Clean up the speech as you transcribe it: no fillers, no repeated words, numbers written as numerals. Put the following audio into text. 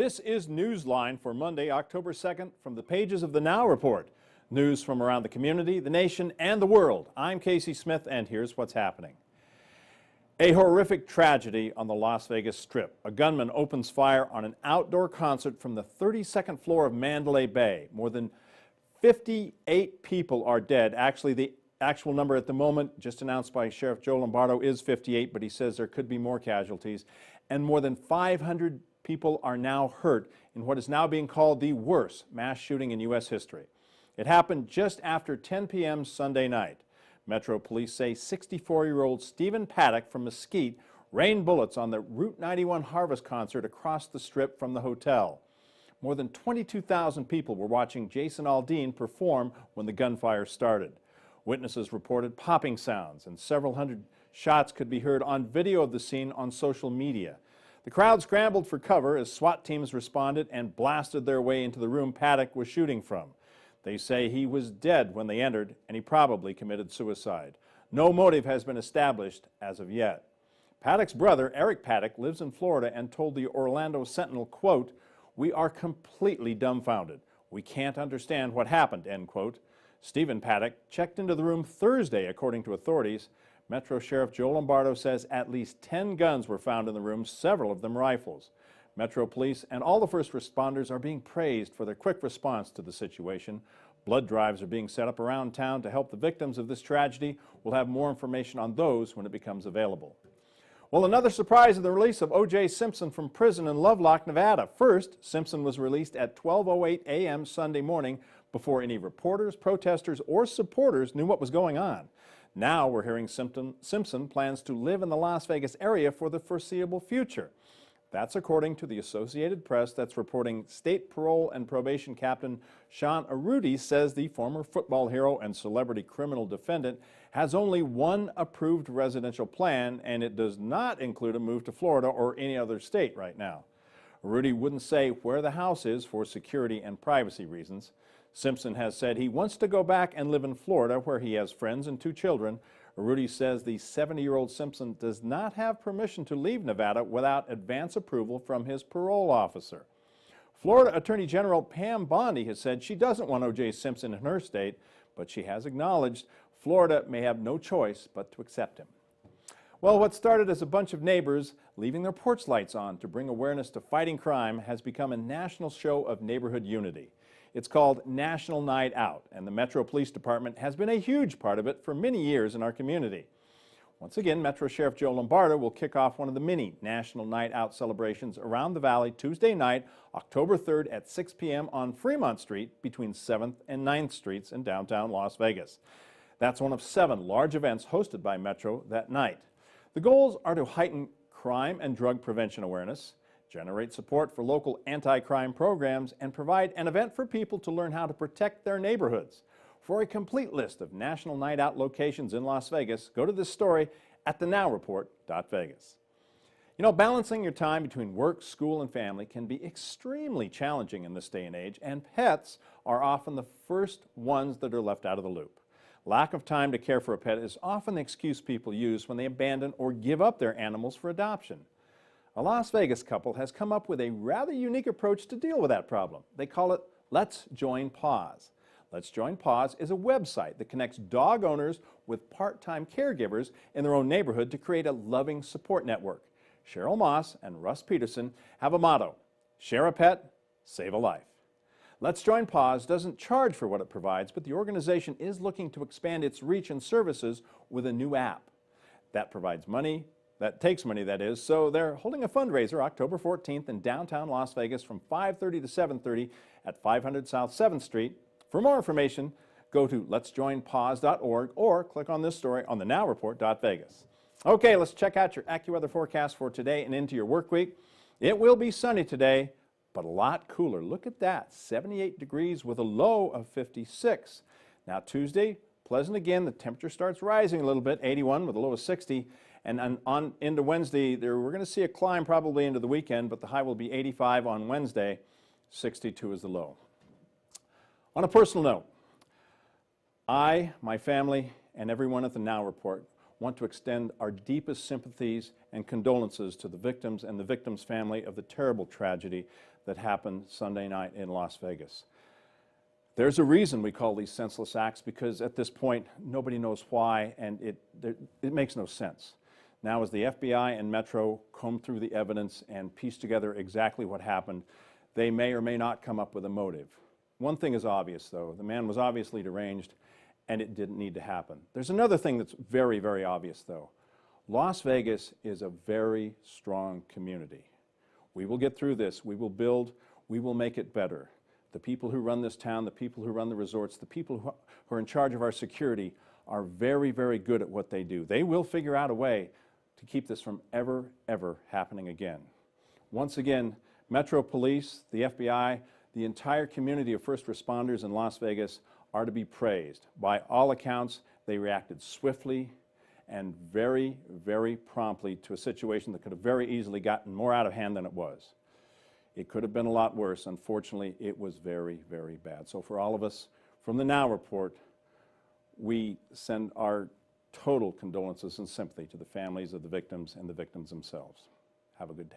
This is Newsline for Monday, October 2nd, from the pages of the Now Report. News from around the community, the nation, and the world. I'm Casey Smith, and here's what's happening. A horrific tragedy on the Las Vegas Strip. A gunman opens fire on an outdoor concert from the 32nd floor of Mandalay Bay. More than 58 people are dead. Actually, the actual number at the moment, just announced by Sheriff Joe Lombardo, is 58, but he says there could be more casualties. And more than 500 people are now hurt in what is now being called the worst mass shooting in U.S. history. It happened just after 10 p.m. Sunday night. Metro police say 64-year-old Stephen Paddock from Mesquite rained bullets on the Route 91 Harvest concert across the Strip from the hotel. More than 22,000 people were watching Jason Aldean perform when the gunfire started. Witnesses reported popping sounds, and several hundred shots could be heard on video of the scene on social media. The crowd scrambled for cover as SWAT teams responded and blasted their way into the room Paddock was shooting from. They say he was dead when they entered, and he probably committed suicide. No motive has been established as of yet. Paddock's brother, Eric Paddock, lives in Florida and told the Orlando Sentinel, quote, "We are completely dumbfounded. We can't understand what happened," end quote. Stephen Paddock checked into the room Thursday, according to authorities. Metro Sheriff Joe Lombardo says at least 10 guns were found in the room, several of them rifles. Metro Police and all the first responders are being praised for their quick response to the situation. Blood drives are being set up around town to help the victims of this tragedy. We'll have more information on those when it becomes available. Well, another surprise is the release of O.J. Simpson from prison in Lovelock, Nevada. First, Simpson was released at 12:08 a.m. Sunday morning before any reporters, protesters, or supporters knew what was going on. Now we're hearing Simpson plans to live in the Las Vegas area for the foreseeable future. That's according to the Associated Press that's reporting state parole and probation captain Sean Arruti says the former football hero and celebrity criminal defendant has only one approved residential plan, and it does not include a move to Florida or any other state right now. Arruti wouldn't say where the house is for security and privacy reasons. Simpson has said he wants to go back and live in Florida, where he has friends and 2 children. Arruti says the 70-year-old Simpson does not have permission to leave Nevada without advance approval from his parole officer. Florida Attorney General Pam Bondi has said she doesn't want O.J. Simpson in her state, but she has acknowledged Florida may have no choice but to accept him. Well, what started as a bunch of neighbors leaving their porch lights on to bring awareness to fighting crime has become a national show of neighborhood unity. It's called National Night Out, and the Metro Police Department has been a huge part of it for many years in our community. Once again, Metro Sheriff Joe Lombardo will kick off one of the many National Night Out celebrations around the valley Tuesday night, October 3rd at 6 p.m. on Fremont Street between 7th and 9th Streets in downtown Las Vegas. That's one of 7 large events hosted by Metro that night. The goals are to heighten crime and drug prevention awareness, generate support for local anti-crime programs, and provide an event for people to learn how to protect their neighborhoods. For a complete list of National Night Out locations in Las Vegas, go to this story at thenowreport.vegas. You know, balancing your time between work, school, and family can be extremely challenging in this day and age, and pets are often the first ones that are left out of the loop. Lack of time to care for a pet is often the excuse people use when they abandon or give up their animals for adoption. A Las Vegas couple has come up with a rather unique approach to deal with that problem. They call it Let's Join Paws. Let's Join Paws is a website that connects dog owners with part-time caregivers in their own neighborhood to create a loving support network. Cheryl Moss and Russ Peterson have a motto: share a pet, save a life. Let's Join Paws doesn't charge for what it provides, but the organization is looking to expand its reach and services with a new app. That provides money. That takes money, that is, so they're holding a fundraiser October 14th in downtown Las Vegas from 5:30 to 7:30 at 500 South 7th Street. For more information, go to letsjoinpaws.org or click on this story on thenowreport.vegas. Okay, let's check out your AccuWeather forecast for today and into your work week. It will be sunny today, but a lot cooler. Look at that, 78 degrees with a low of 56. Now Tuesday, pleasant again. The temperature starts rising a little bit, 81 with a low of 60. And on into Wednesday, we're going to see a climb probably into the weekend, but the high will be 85 on Wednesday, 62 is the low. On a personal note, I, my family, and everyone at the Now Report want to extend our deepest sympathies and condolences to the victims and the victims' family of the terrible tragedy that happened Sunday night in Las Vegas. There's a reason we call these senseless acts, because at this point, nobody knows why, and it makes no sense. Now, as the FBI and Metro comb through the evidence and piece together exactly what happened, they may or may not come up with a motive. One thing is obvious, though. The man was obviously deranged, and it didn't need to happen. There's another thing that's very, very obvious, though. Las Vegas is a very strong community. We will get through this. We will build. We will make it better. The people who run this town, the people who run the resorts, the people who are in charge of our security are very, very good at what they do. They will figure out a way to keep this from ever, ever happening again. Once again, Metro Police, the FBI, the entire community of first responders in Las Vegas are to be praised. By all accounts, they reacted swiftly and very, very promptly to a situation that could have very easily gotten more out of hand than it was. It could have been a lot worse. Unfortunately, it was very, very bad. So for all of us from the Now Report, we send our total condolences and sympathy to the families of the victims and the victims themselves. Have a good day.